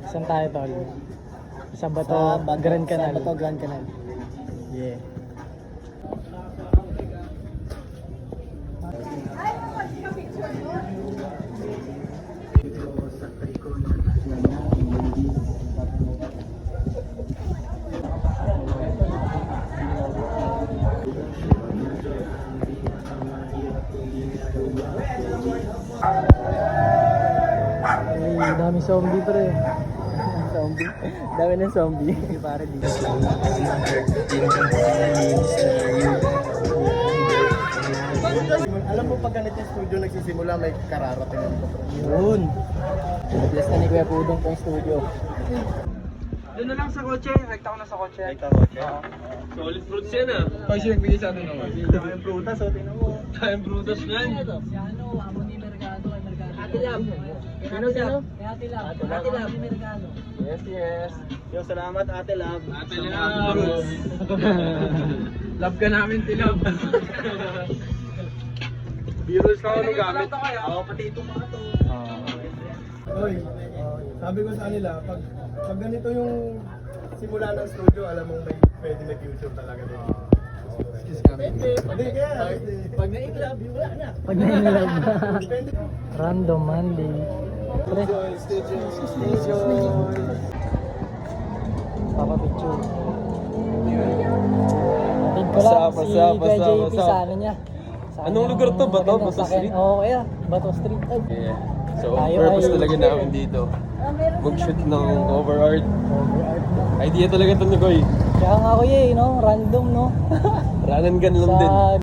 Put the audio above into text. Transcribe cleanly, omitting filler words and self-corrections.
Saan tayo, tol? Sa Bato, Grand Canal. Sa Bato, Grand Canal. Yeah. Ay, dami zombie pre. Zombie. Dami ng zombie. Pare dito. Alam mo pag ganito yung studio nagsisimula, may kararating dito. Yun. Bless na ni Kuya Pudong po yung studio. Doon na lang sa kotse. Rekta ko na sa kotse. Rekta ko siya. Solid fruits yan ah. Pag siya nagbigay sa atin naman. Tayong prutas, o tingnan mo. Tayong frutas na yan. Ate Lab. Sino? Ate Lab. Ate Lab. Yes, yes. Yo, salamat Ate Lab. Ate Lab. Love ka namin, Tilab. Biros ka ano gamit. Oo, pati itong mga to. Hoy, sabi ko sa kanila, pag ganito yung simula ng studio, alam mong may pwede mag-future talaga din. Hindi, kaya. Pag na-inlove, wala na. Pag na-inlove. Depende. Random Monday. Pre. Papa picture. Natid ko lang si Kuya JP sa ano niya. Sa Anong kanyang lugar to? Bato? magandang Bato sakyan. Street? Oo, kaya. Bato Street. Ay, Yeah. So, Tayo purpose ay- talaga namin dito. Mag-shoot ng overart. overart na. Idea talaga ito ni Koy. Kaya nga kuya no? Random no? Run and gun lang din. Sa